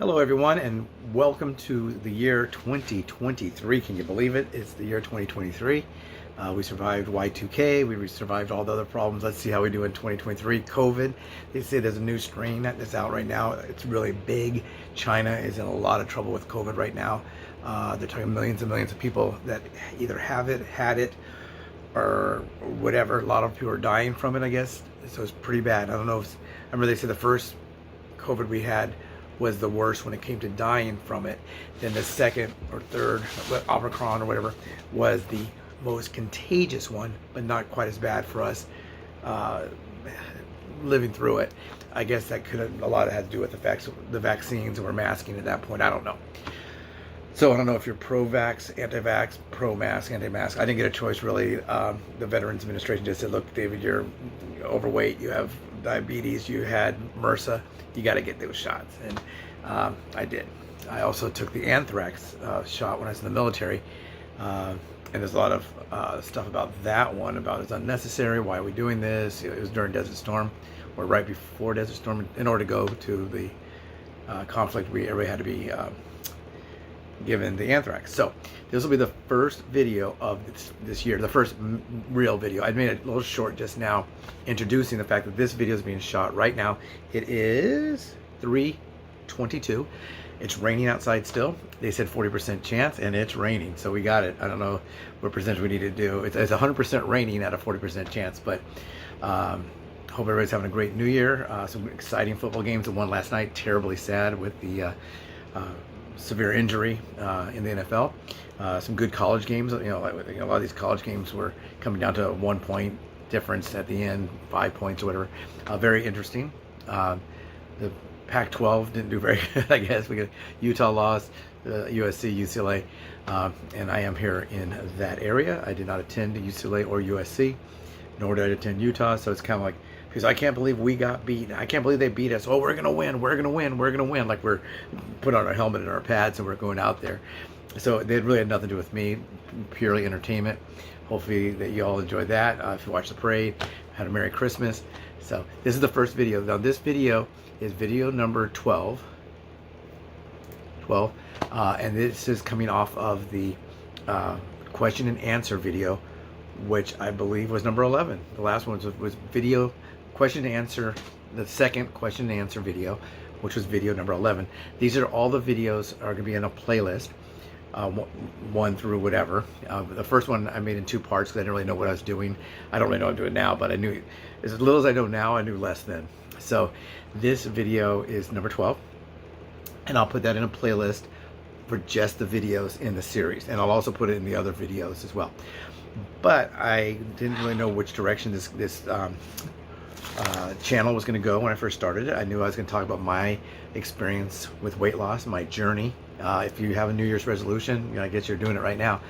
Hello everyone and welcome to the year 2023. Can you believe it? It's the year 2023. We survived Y2K, we survived all the other problems. Let's see how we do in 2023. COVID, they say there's a new strain that's out right now. It's really big. China is in a lot of trouble with COVID right now. They're talking millions and millions of people that either have it, had it, or whatever. A lot of people are dying from it, I guess. So it's pretty bad. I don't know if, I remember they said the first COVID we had was the worst when it came to dying from it. Then the second or third, Omicron or whatever, was the most contagious one, but not quite as bad for us living through it. I guess that could have, a lot of had to do with the vaccines, and we're masking at that point. I don't know. So I don't know if you're pro-vax, anti-vax, pro-mask, anti-mask. I didn't get a choice really. The Veterans Administration just said, look, David, you're overweight, you have diabetes, you had MRSA, you got to get those shots. And I did. I also took the anthrax shot when I was in the military. And there's a lot of stuff about that one, about it's unnecessary, why are we doing this? It was during Desert Storm, or right before Desert Storm. In order to go to the conflict, everybody had to be given the anthrax. So this will be the first video of this year, the first real video. I made a little short just now introducing the fact that this video is being shot right now. It is 3:22. It's raining outside still. They said 40% chance, and it's raining, so we got it. I don't know what percentage we need to do. It's 100% raining at a 40% chance, but hope everybody's having a great new year. Some exciting football games. The one last night, terribly sad with the severe injury in the NFL. Some good college games. A lot of these college games were coming down to a 1 point difference at the end, 5 points or whatever. Very interesting. The Pac-12 didn't do very good, I guess. We got Utah lost, USC, UCLA, and I am here in that area. I did not attend UCLA or USC, nor did I attend Utah, so it's kind of like, because I can't believe we got beat. I can't believe they beat us. Oh, we're going to win. We're going to win. We're going to win. Like we're put on our helmet and our pads and we're going out there. So they really had nothing to do with me, purely entertainment. Hopefully that you all enjoyed that. If you watched the parade, had a Merry Christmas. So this is the first video. Now this video is video number 12. And this is coming off of the question and answer video, which I believe was number 11. The last one was video question and answer, the second question and answer video, which was video number 11. These are all the videos are going to be in a playlist, one through whatever. The first one I made in two parts because I didn't really know what I was doing. I don't really know what I'm doing now, but I knew, as little as I know now, I knew less then. So this video is number 12, and I'll put that in a playlist for just the videos in the series, and I'll also put it in the other videos as well. But I didn't really know which direction this channel was going to go when I first started it. I knew I was going to talk about my experience with weight loss, my journey. If you have a New Year's resolution, I guess you're doing it right now.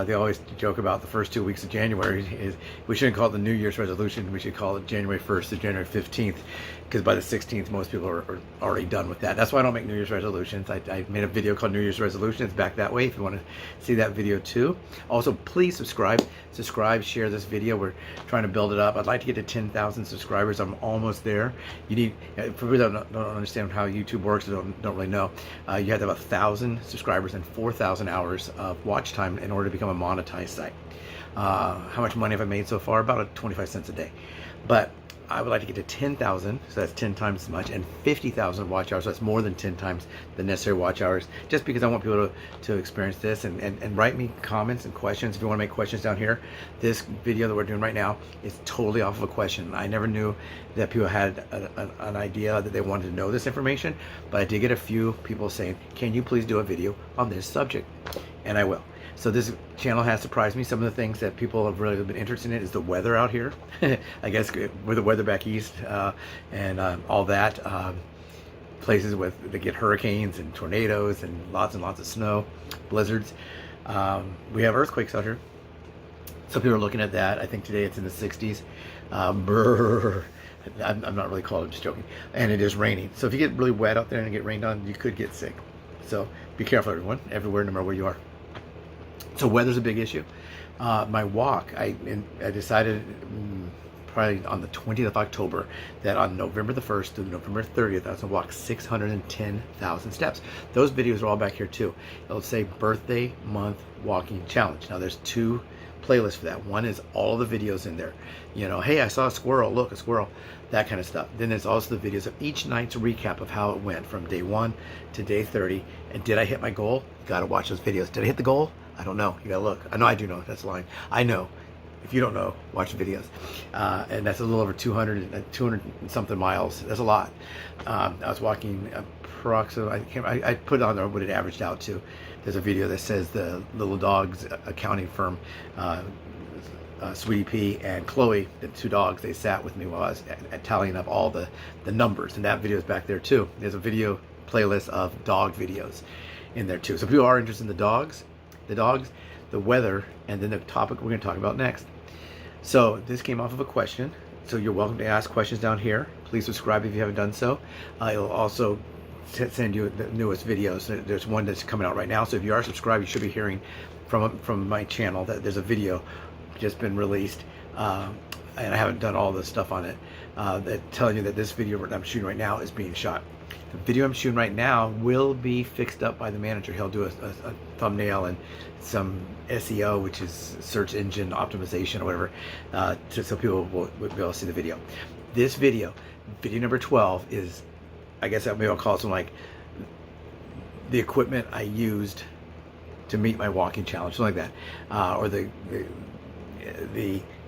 They always joke about the first 2 weeks of January. We shouldn't call it the New Year's resolution. We should call it January 1st to January 15th, because by the 16th, most people are already done with that. That's why I don't make New Year's resolutions. I made a video called New Year's Resolutions back that way if you want to see that video too. Also, please subscribe, share this video. We're trying to build it up. I'd like to get to 10,000 subscribers. I'm almost there. You need, for people that don't understand how YouTube works, don't really know, you have to have 1,000 subscribers and 4,000 hours of watch time in order to become a monetized site. How much money have I made so far? About 25 cents a day. But I would like to get to 10,000, so that's 10 times as much, and 50,000 watch hours, so that's more than 10 times the necessary watch hours, just because I want people to experience this, and write me comments and questions. If you want to make questions down here, this video that we're doing right now is totally off of a question. I never knew that people had an idea that they wanted to know this information, but I did get a few people saying, can you please do a video on this subject? And I will. So this channel has surprised me. Some of the things that people have really been interested in is the weather out here. I guess with the weather back east and all that. Places that get hurricanes and tornadoes and lots of snow, blizzards. We have earthquakes out here. Some people are looking at that. I think today it's in the 60s. I'm not really cold, I'm just joking. And it is raining. So if you get really wet out there and get rained on, you could get sick. So be careful, everyone, everywhere, no matter where you are. So weather's a big issue. My walk, I decided probably on the 20th of October, that on November the 1st to November 30th, I was gonna walk 610,000 steps. Those videos are all back here too. It'll say birthday month walking challenge. Now there's 2 playlists for that. One is all the videos in there. You know, hey, I saw a squirrel, look, a squirrel, that kind of stuff. Then there's also the videos of each night's recap of how it went from day 1 to day 30. And did I hit my goal? You gotta watch those videos. Did I hit the goal? I don't know. You gotta look. I know I do know. That's a line. I know. If you don't know, watch the videos. And that's a little over 200 and something miles. That's a lot. I was walking approximately, I put on there what it averaged out to. There's a video that says the little dogs accounting firm, Sweetie Pea and Chloe, the 2 dogs, they sat with me while I was tallying up all the numbers. And that video is back there too. There's a video playlist of dog videos in there too. So if people are interested in the dogs, the weather, and then the topic we're going to talk about next. So this came off of a question. So you're welcome to ask questions down here. Please subscribe if you haven't done so. It'll also send you the newest videos. There's one that's coming out right now. So if you are subscribed, you should be hearing from my channel that there's a video just been released. And I haven't done all the stuff on it. That telling you that this video that I'm shooting right now is being shot. The video I'm shooting right now will be fixed up by the manager. He'll do a thumbnail and some SEO, which is search engine optimization or whatever, so people will be able to see the video. This video number 12, is, I guess maybe I'll call it something like the equipment I used to meet my walking challenge, something like that, or the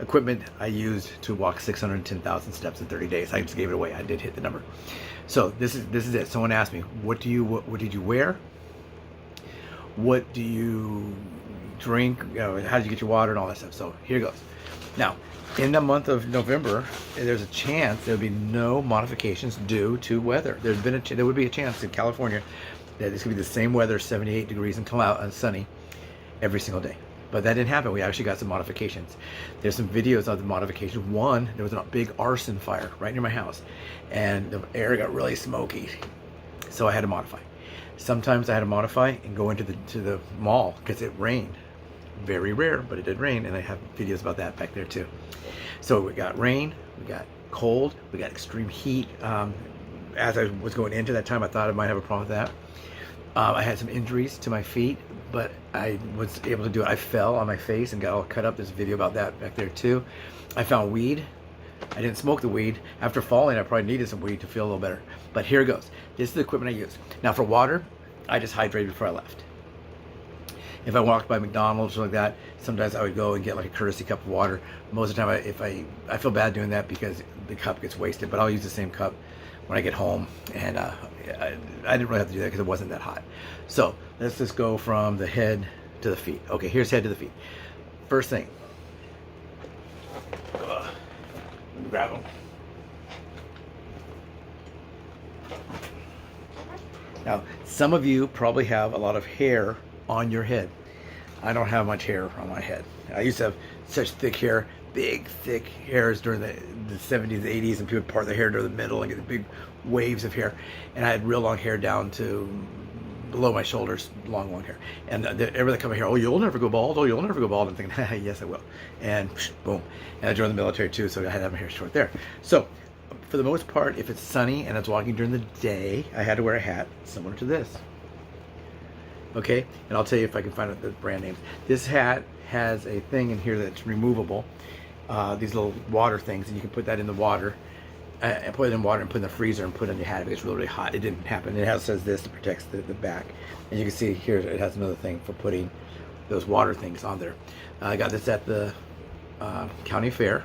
equipment I used to walk 610,000 steps in 30 days. I just gave it away. I did hit the number. So this is it. Someone asked me, what did you wear? What do you drink? You know, how did you get your water and all that stuff? So here goes. Now, in the month of November, there's a chance there'll be no modifications due to weather. There would be a chance in California that it's gonna be the same weather, 78 degrees and sunny every single day. But that didn't happen. We actually got some modifications. There's some videos of the modifications. One, there was a big arson fire right near my house, and the air got really smoky, so I had to modify. Sometimes I had to modify and go into the mall because it rained. Very rare, but it did rain, and I have videos about that back there too. So we got rain, we got cold, we got extreme heat. As I was going into that time, I thought I might have a problem with that. I had some injuries to my feet, but I was able to do it. I fell on my face and got all cut up. There's a video about that back there too. I found weed. I didn't smoke the weed. After falling, I probably needed some weed to feel a little better. But here goes. This is the equipment I use. Now for water, I just hydrated before I left. If I walked by McDonald's or like that, sometimes I would go and get like a courtesy cup of water. Most of the time, if I feel bad doing that because the cup gets wasted, but I'll use the same cup when I get home, and I didn't really have to do that because it wasn't that hot. So let's just go from the head to the feet. Okay, here's head to the feet. First thing, let me grab them. Now, some of you probably have a lot of hair on your head. I don't have much hair on my head. I used to have such thick hair, big thick hairs during the 70s, 80s, and people would part their hair to the middle and get the big waves of hair. And I had real long hair down to below my shoulders, long hair. And everybody come here, oh, you'll never go bald. Oh, you'll never go bald. I'm thinking, yes, I will. And boom. And I joined the military too, so I had to have my hair short there. So for the most part, if it's sunny and I was walking during the day, I had to wear a hat similar to this. Okay, and I'll tell you if I can find the brand names. This hat has a thing in here that's removable. These little water things, and you can put that in the water, and put it in water and put it in the freezer and put it on your hat if it's really, really hot. It didn't happen. It says this to protect the back, and you can see here it has another thing for putting those water things on there. I got this at the county fair,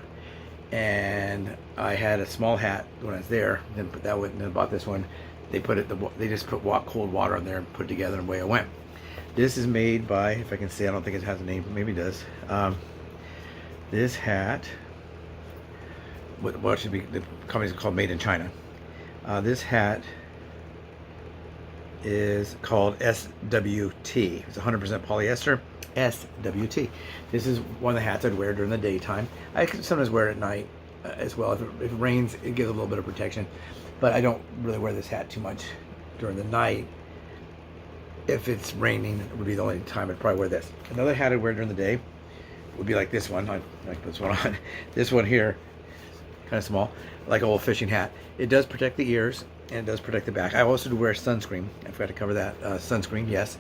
and I had a small hat when I was there. Then put that one, and then bought this one. They just put cold water on there and put it together, and away I went. This is made by, if I can say, I don't think it has a name, but maybe it does. This hat, what should be, the company's called Made in China. This hat is called SWT. It's 100% polyester. SWT. This is one of the hats I'd wear during the daytime. I can sometimes wear it at night as well. If it rains, it gives a little bit of protection. But I don't really wear this hat too much during the night. If it's raining, it would be the only time I'd probably wear this. Another hat I'd wear during the day would be like this one. I like this one on. This one here kind of small, like an old fishing hat. It does protect the ears and it does protect the back. I also do wear sunscreen. I forgot to cover that. Sunscreen, yes.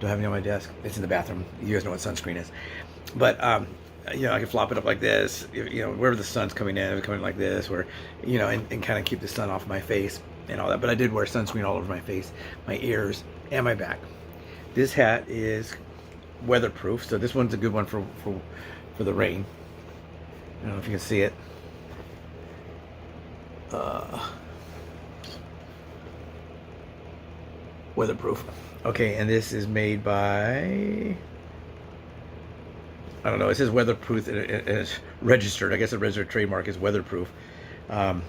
Don't have any on my desk. It's in the bathroom. You guys know what sunscreen is. But you know, I can flop it up like this. You know, wherever the sun's coming in, it's coming like this, or you know, and kind of keep the sun off my face and all that. But I did wear sunscreen all over my face, my ears, and my back. This hat is weatherproof, so this one's a good one for the rain. I don't know if you can see it. Weatherproof. Okay, and this is made by, I don't know, it says weatherproof, and it's registered. I guess the registered trademark is weatherproof. And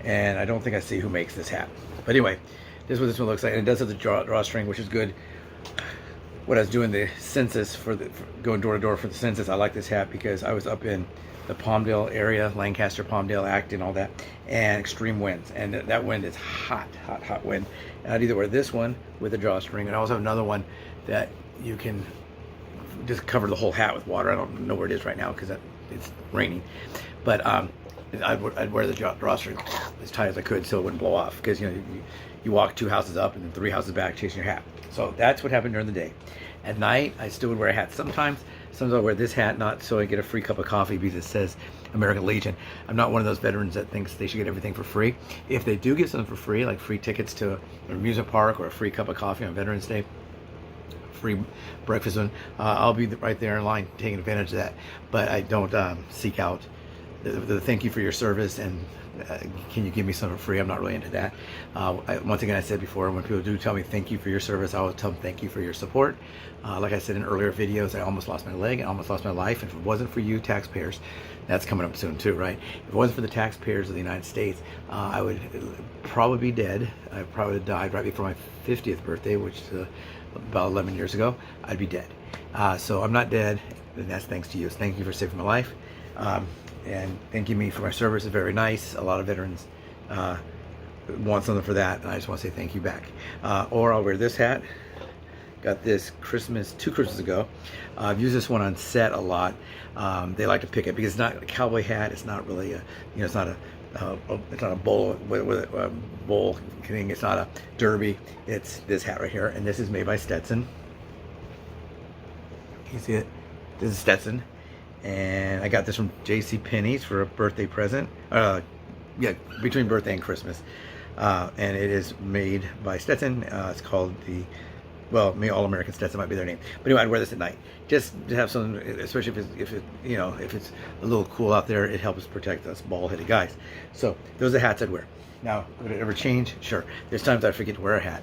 I don't think I see who makes this hat. But anyway, this is what this one looks like. And it does have the drawstring, which is good. When I was doing the census, for going door to door for the census, I like this hat because I was up in the Palmdale area, Lancaster, Palmdale, Acton, all that, and extreme winds. And that wind is hot, hot, hot wind. And I'd either wear this one with a drawstring, and I also have another one that you can just cover the whole hat with water. I don't know where it is right now because it's raining. But I'd wear the drawstring as tight as I could so it wouldn't blow off, because you know you walk 2 houses up and then 3 houses back chasing your hat. So that's what happened during the day. At night, I still would wear a hat sometimes. Sometimes I wear this hat, not so I get a free cup of coffee because it says American Legion. I'm not one of those veterans that thinks they should get everything for free. If they do get something for free, like free tickets to an amusement park or a free cup of coffee on Veterans Day, free breakfast, I'll be right there in line taking advantage of that. But I don't seek out the thank you for your service and can you give me something for free? I'm not really into that. Once again, I said before, when people do tell me thank you for your service, I always tell them thank you for your support. Like I said in earlier videos, I almost lost my leg, I almost lost my life. If it wasn't for you taxpayers, that's coming up soon too, right? If it wasn't for the taxpayers of the United States, I would probably be dead. I probably would have died right before my 50th birthday, which is about 11 years ago. I'd be dead. So I'm not dead, and that's thanks to you. So thank you for saving my life. And thanking me for my service is very nice. A lot of veterans want something for that, and I just want to say thank you back. Or I'll wear this hat. Got this Christmas, 2 Christmases ago. I've used this one on set a lot. They like to pick it because it's not a cowboy hat. It's not really a, you know, it's not a bowl with a bowl thing. It's not a derby. It's this hat right here, and this is made by Stetson. Can you see it? This is Stetson. And I got this from JCPenney's for a birthday present. Yeah, between birthday and Christmas. And it is made by Stetson. It's called the, well, maybe All American Stetson might be their name. But anyway, I'd wear this at night just to have something, especially if it's a little cool out there. It helps protect us bald-headed guys. So those are the hats I'd wear. Now, would it ever change? Sure. There's times I forget to wear a hat.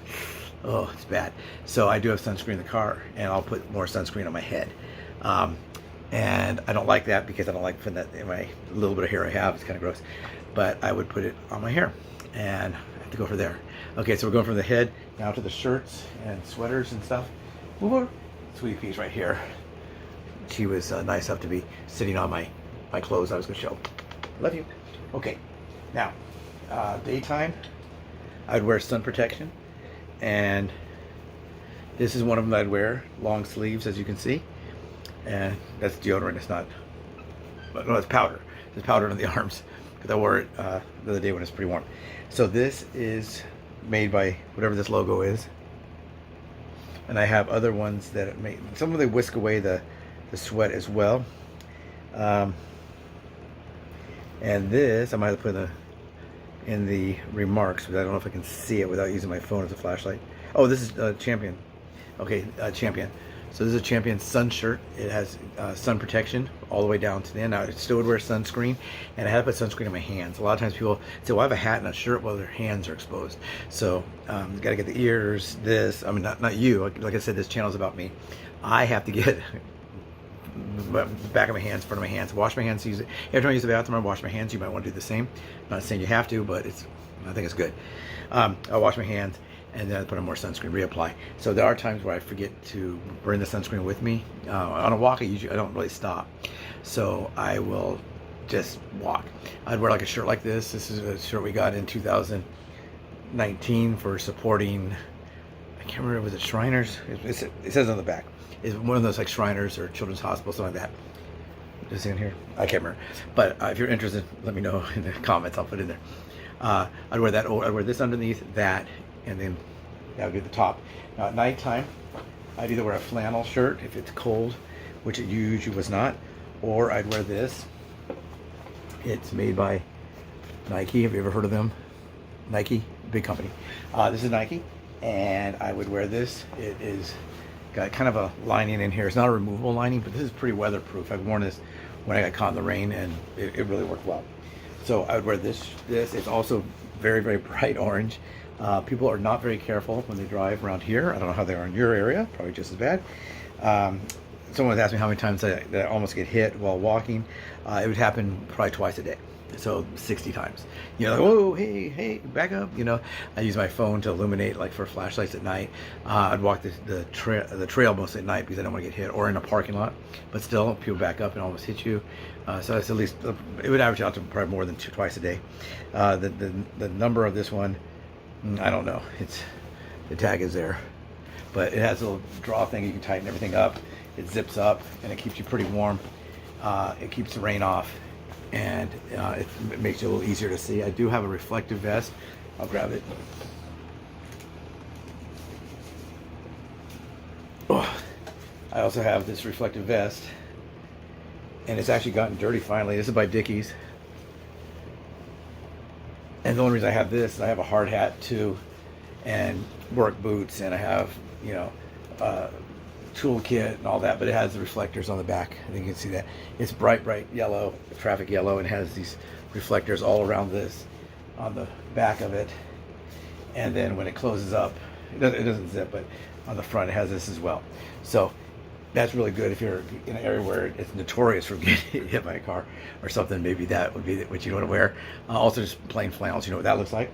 Oh, it's bad. So I do have sunscreen in the car, and I'll put more sunscreen on my head. And I don't like that because I don't like putting that in my little bit of hair I have. It's kind of gross. But I would put it on my hair, and I have to go for there. Okay, so we're going from the head now to the shirts and sweaters and stuff. Sweetie Pea's right here. She was nice enough to be sitting on my clothes I was going to show. Love you. Okay, now daytime, I'd wear sun protection, and this is one of them that I'd wear, long sleeves, as you can see. And that's deodorant. It's not, no, it's powder. It's powder on the arms because I wore it the other day when it's pretty warm. So this is made by whatever this logo is, and I have other ones that make, some of them whisk away the sweat as well. And this I might have put in the remarks, but I don't know if I can see it without using my phone as a flashlight. Oh, this is Champion. Okay, Champion. So this is a Champion sun shirt. It has sun protection all the way down to the end. Now, I still would wear sunscreen, and I have to put sunscreen on my hands. A lot of times people say, well, I have a hat and a shirt, well, their hands are exposed. So you gotta get the ears, this, I mean, not you. Like I said, this channel is about me. I have to get back of my hands, front of my hands, wash my hands, use it. Every time I use the bathroom, I wash my hands. You might want to do the same. I'm not saying you have to, but I think it's good. I'll wash my hands, and then I put on more sunscreen, reapply. So there are times where I forget to bring the sunscreen with me. On a walk, I don't really stop. So I will just walk. I'd wear like a shirt like this. This is a shirt we got in 2019 for supporting, I can't remember, was it Shriners? It says on the back. It's one of those like Shriners or Children's Hospital, something like that. this in here? I can't remember. But if you're interested, let me know in the comments. I'll put it in there. I'd wear that. I'd wear this underneath that, and then that would be the top. Now at nighttime, I'd either wear a flannel shirt if it's cold, which it usually was not, or I'd wear this. It's made by Nike. Have you ever heard of them? Nike, big company. This is Nike, and I would wear this. It is got kind of a lining in here. It's not a removable lining, but this is pretty weatherproof. I've worn this when I got caught in the rain, and it really worked well. So I would wear this. It's also very, very bright orange. People are not very careful when they drive around here. I don't know how they are in your area. Probably just as bad. Someone was asking me how many times that I almost get hit while walking. It would happen probably twice a day. So 60 times. You know, like, whoa, hey, back up. You know, I use my phone to illuminate, like for flashlights at night. I'd walk the trail mostly at night because I don't want to get hit, or in a parking lot. But still, people back up and almost hit you. So it's at least, it would average out to probably more than twice a day. The number of this one, I don't know. The tag is there, but it has a little draw thing. You can tighten everything up. It zips up and it keeps you pretty warm. It keeps the rain off. And it makes it a little easier to see. I do have a reflective vest. I'll grab it. Oh, I also have this reflective vest, and it's actually gotten dirty finally. This is by Dickies. And the only reason I have this is I have a hard hat too, and work boots, and I have, you know, toolkit and all that, but it has the reflectors on the back. I think you can see that. It's bright yellow, traffic yellow, and has these reflectors all around this on the back of it. And then when it closes up, it doesn't zip, but on the front it has this as well. So that's really good if you're in an area where it's notorious for getting hit by a car or something. Maybe that would be what you want to wear. Also just plain flannels, you know what that looks like.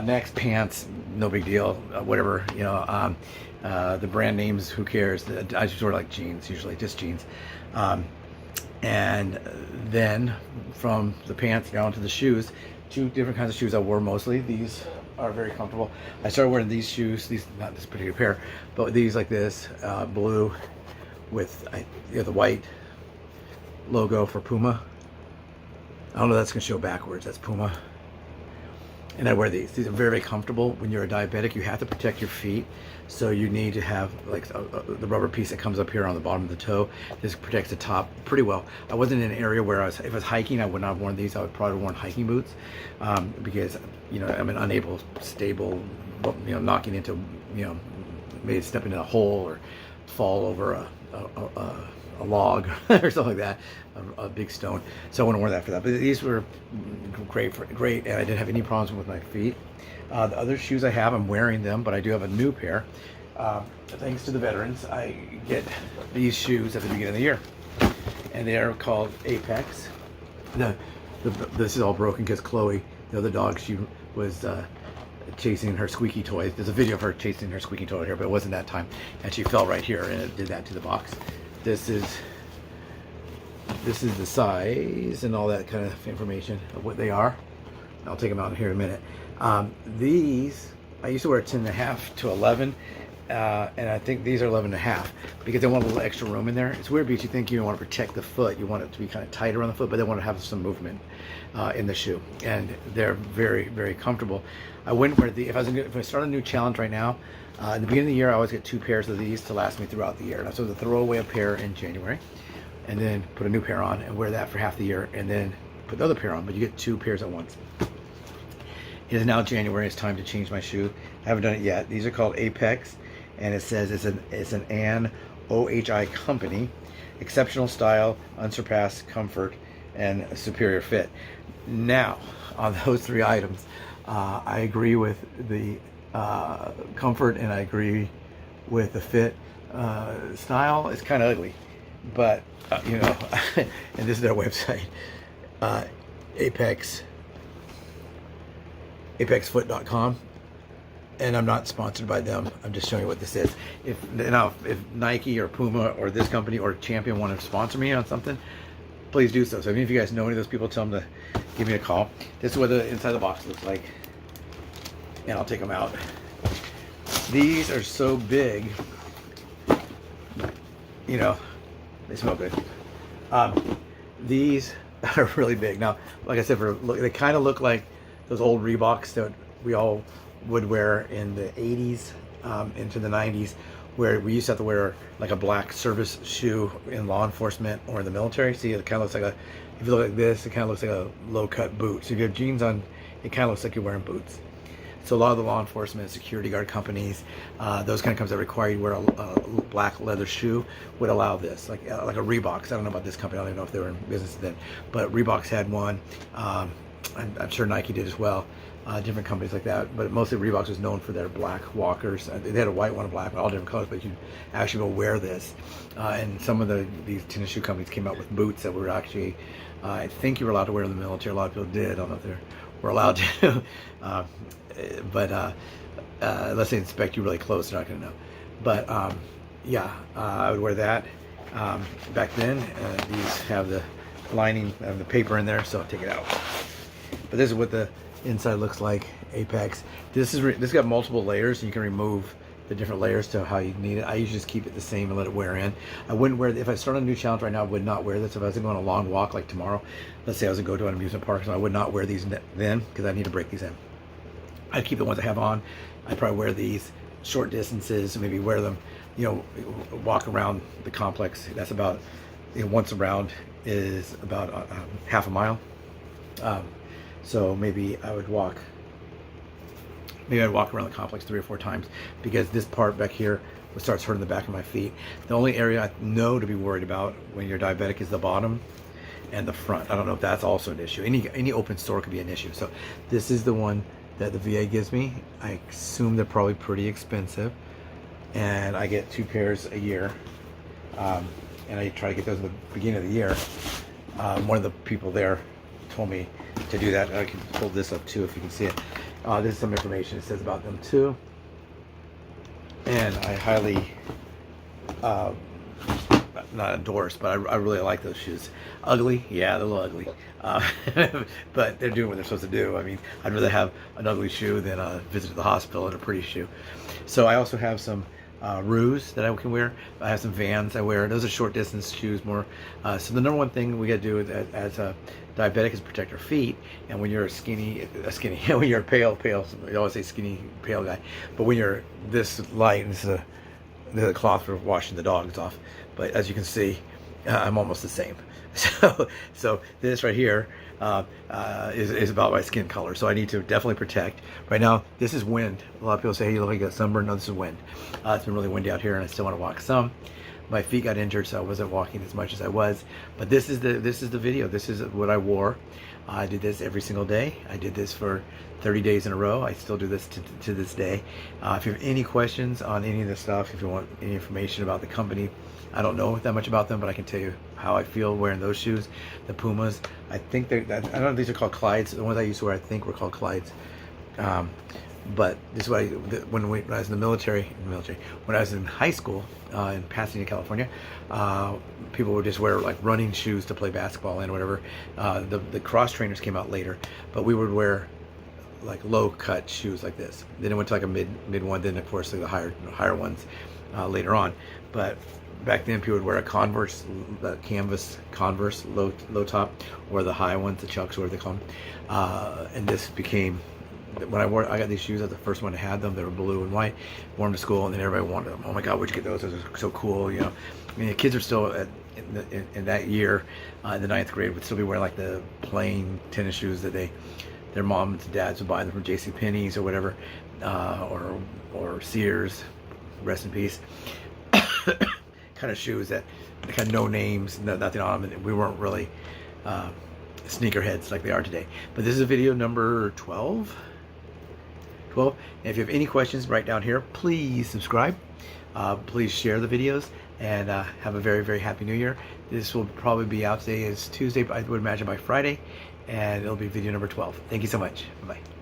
Next, pants, no big deal, whatever, you know. The brand names, who cares? I just wear like jeans, usually just jeans. And then from the pants down to the shoes, two different kinds of shoes I wore mostly. These are very comfortable. I started wearing these shoes, these, not this particular pair, but these like this, blue with the white logo for Puma. I don't know if that's gonna show backwards, that's Puma. And I wear these. These are very, very comfortable. When you're a diabetic, you have to protect your feet. So you need to have like the rubber piece that comes up here on the bottom of the toe. This protects the top pretty well. I wasn't in an area where if I was hiking, I would not have worn these. I would probably have worn hiking boots because, you know, I'm an unable, stable, you know, knocking into, you know, maybe step into a hole or fall over a log or something like that, a big stone. So I wouldn't wear that for that. But these were great, and I didn't have any problems with my feet. The other shoes I have, I'm wearing them, but I do have a new pair. Thanks to the veterans, I get these shoes at the beginning of the year, and they are called Apex. This is all broken because Chloe, the other dog, she was chasing her squeaky toy. There's a video of her chasing her squeaky toy here, but it wasn't that time, and she fell right here, and it did that to the box. This is the size and all that kind of information of what they are. I'll take them out here in a minute. These, I used to wear 10.5 to 11, and I think these are 11.5 because they want a little extra room in there. It's weird because you think you want to protect the foot, you want it to be kind of tight around the foot, but they want to have some movement in the shoe, and they're very, very comfortable. I wouldn't wear the, if I start a new challenge right now, in the beginning of the year, I always get 2 pairs of these to last me throughout the year. And I was supposed to throw away a pair in January, and then put a new pair on and wear that for half the year, and then put the other pair on, but you get 2 pairs at once. It is now January. It's time to change my shoe. I haven't done it yet. These are called Apex, and it says it's an OHI company, exceptional style, unsurpassed comfort, and superior fit. Now, on those 3 items, I agree with the comfort, and I agree with the fit. Style is kind of ugly, but you know, and this is their website, apexfoot.com, and I'm not sponsored by them. I'm just showing you what this is. If Nike or Puma or this company or Champion want to sponsor me on something, please do so. So if you guys know any of those people, tell them to give me a call. This is what the inside of the box looks like, and I'll take them out. These are so big, you know, they smell good. These are really big. Now, like I said, they kind of look like those old Reeboks that we all would wear in the 80s into the 90s, where we used to have to wear like a black service shoe in law enforcement or in the military. See, it kind of looks like if you look like this, it kind of looks like a low-cut boot. So if you have jeans on, it kind of looks like you're wearing boots. So a lot of the law enforcement, security guard companies, those kind of companies that require you to wear a black leather shoe would allow this, like a Reeboks. I don't know about this company. I don't even know if they were in business then, but Reeboks had one. I'm sure Nike did as well. Different companies like that, but mostly Reeboks was known for their black walkers. They had a white one, a black one, all different colors, but you actually go wear this. And some of these tennis shoe companies came out with boots that were actually, I think you were allowed to wear in the military. A lot of people did. I don't know if they were allowed to, but unless they inspect you really close, they're not going to know. But yeah, I would wear that. Back then, these have the lining of the paper in there, so I'll take it out. But this is what the inside looks like. Apex. This got multiple layers, and you can remove the different layers to how you need it. I usually just keep it the same and let it wear in. I wouldn't wear if I start a new challenge right now. I would not wear this if I was going on a long walk like tomorrow. Let's say I was going to go to an amusement park, so I would not wear these then because I need to break these in. I'd keep the ones I have on. I'd probably wear these short distances, maybe wear them, walk around the complex. That's about, once around is about half a mile. So maybe I'd walk around the complex 3 or 4 times, because this part back here starts hurting the back of my feet. The only area I know to be worried about when you're diabetic is the bottom and the front. I don't know if that's also an issue. Any open store could be an issue. So this is the one that the VA gives me. I assume they're probably pretty expensive, and I get 2 pairs a year, and I try to get those in the beginning of the year. One of the people there told me to do that. I can pull this up too if you can see it. This is some information it says about them too, and I highly not endorse, but I really like those shoes. Ugly, yeah, they're a little ugly, but they're doing what they're supposed to do. I mean, I'd rather have an ugly shoe than a visit to the hospital and a pretty shoe. So I also have some Roos that I can wear. I have some Vans I wear. Those are short distance shoes more. So the number one thing we got to do as a diabetic is protect our feet. And when you're when you're pale, you always say skinny, pale guy. But when you're this light, and this is a cloth for washing the dogs off. But as you can see, I'm almost the same. So this right here is about my skin color. So I need to definitely protect. Right now, this is wind. A lot of people say, hey, you look like you got sunburn. No, this is wind. It's been really windy out here, and I still want to walk some. My feet got injured, so I wasn't walking as much as I was. But this is the video. This is what I wore. I did this every single day. I did this for 30 days in a row. I still do this to this day. If you have any questions on any of this stuff, if you want any information about the company, I don't know that much about them, but I can tell you how I feel wearing those shoes. The Pumas, I think I don't know if these are called Clydes. The ones I used to wear, I think, were called Clydes. But this is what when I was in the military, when I was in high school in Pasadena, California, people would just wear like running shoes to play basketball in or whatever. The cross trainers came out later, but we would wear like low cut shoes like this. Then it went to like a mid one. Then of course like the higher ones later on. But back then people would wear a Converse, the canvas Converse low top, or the high ones, the Chucks, or what they call them. And this became, when I got these shoes, I was the first one to have them. They were blue and white. Wore them to school, and then everybody wanted them. Oh my God, where'd you get those? Those are so cool, I mean, the kids are still in that year, in the 9th grade, would still be wearing like the plain tennis shoes that their moms and dads would buy them from JCPenney's or whatever, or Sears, rest in peace. Kind of shoes that had no names, nothing on them, and we weren't really sneakerheads like they are today. But this is video number 12. And if you have any questions, write down here. Please subscribe. Please share the videos, and have a very, very happy New Year. This will probably be out. Today is Tuesday, but I would imagine by Friday, and it'll be video number 12. Thank you so much. Bye-bye.